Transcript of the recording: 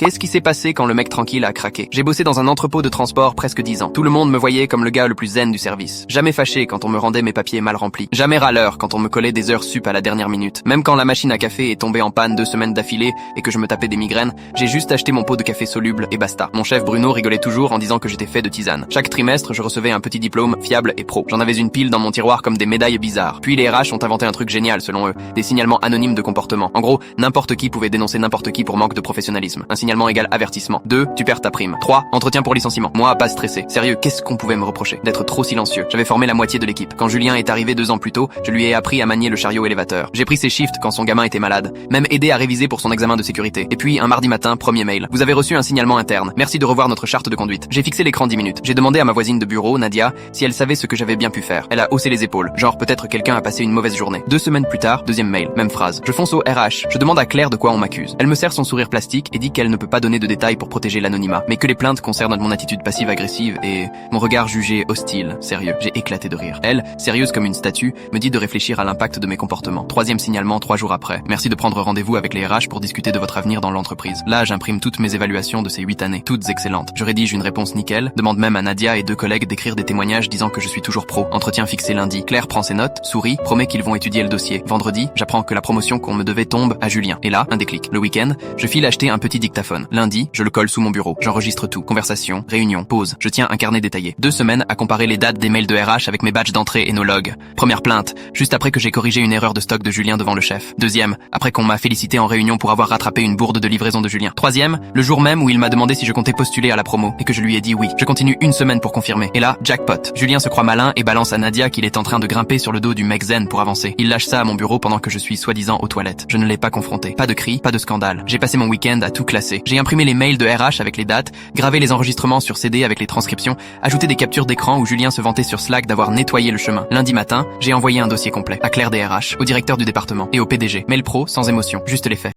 Qu'est-ce qui s'est passé quand le mec tranquille a craqué? J'ai bossé dans un entrepôt de transport presque 10 ans. Tout le monde me voyait comme le gars le plus zen du service. Jamais fâché quand on me rendait mes papiers mal remplis. Jamais râleur quand on me collait des heures sup à la dernière minute. Même quand la machine à café est tombée en panne 2 semaines d'affilée et que je me tapais des migraines, j'ai juste acheté mon pot de café soluble et basta. Mon chef Bruno rigolait toujours en disant que j'étais fait de tisane. Chaque trimestre, je recevais un petit diplôme fiable et pro. J'en avais une pile dans mon tiroir comme des médailles bizarres. Puis les RH ont inventé un truc génial selon eux, des signalements anonymes de comportement. En gros, n'importe qui pouvait dénoncer n'importe qui pour manque de professionnalisme. Un signalement égale avertissement. 2. Tu perds ta prime. 3. Entretien pour licenciement. Moi, pas stressé. Sérieux, qu'est-ce qu'on pouvait me reprocher? D'être trop silencieux. J'avais formé la moitié de l'équipe. Quand Julien est arrivé 2 ans plus tôt, je lui ai appris à manier le chariot élévateur. J'ai pris ses shifts quand son gamin était malade. Même aidé à réviser pour son examen de sécurité. Et puis, un mardi matin, premier mail. Vous avez reçu un signalement interne. Merci de revoir notre charte de conduite. J'ai fixé l'écran 10 minutes. J'ai demandé à ma voisine de bureau, Nadia, si elle savait ce que j'avais bien pu faire. Elle a haussé les épaules. Genre, peut-être quelqu'un a passé une mauvaise journée. 2 semaines plus tard, deuxième mail. Même phrase. Je fonce au RH. Je demande à Claire de quoi on m'accuse. Elle me serre son sourire plastique et dit qu'elle ne peut pas donner de détails pour protéger l'anonymat, mais que les plaintes concernent mon attitude passive-agressive et mon regard jugé hostile. Sérieux, j'ai éclaté de rire. Elle, sérieuse comme une statue, me dit de réfléchir à l'impact de mes comportements. 3e signalement 3 jours après. Merci de prendre rendez-vous avec les RH pour discuter de votre avenir dans l'entreprise. Là, j'imprime toutes mes évaluations de ces 8 années, toutes excellentes. Je rédige une réponse nickel, demande même à Nadia et 2 collègues d'écrire des témoignages disant que je suis toujours pro. Entretien fixé lundi. Claire prend ses notes, sourit, promet qu'ils vont étudier le dossier. Vendredi, j'apprends que la promotion qu'on me devait tombe à Julien. Et là, un déclic. Le week-end, je file acheter un petit dictaphone. Lundi, je le colle sous mon bureau. J'enregistre tout. Conversation, réunion, pause. Je tiens un carnet détaillé. 2 semaines à comparer les dates des mails de RH avec mes badges d'entrée et nos logs. Première plainte, juste après que j'ai corrigé une erreur de stock de Julien devant le chef. 2e, après qu'on m'a félicité en réunion pour avoir rattrapé une bourde de livraison de Julien. 3e, le jour même où il m'a demandé si je comptais postuler à la promo et que je lui ai dit oui. Je continue 1 semaine pour confirmer. Et là, jackpot. Julien se croit malin et balance à Nadia qu'il est en train de grimper sur le dos du mec zen pour avancer. Il lâche ça à mon bureau pendant que je suis soi-disant aux toilettes. Je ne l'ai pas confronté. Pas de cris, pas de scandale. J'ai passé mon week-end à tout classer. J'ai imprimé les mails de RH avec les dates, gravé les enregistrements sur CD avec les transcriptions, ajouté des captures d'écran où Julien se vantait sur Slack d'avoir nettoyé le chemin. Lundi matin, j'ai envoyé un dossier complet à Claire des RH, au directeur du département et au PDG. Mail pro, sans émotion, juste les faits.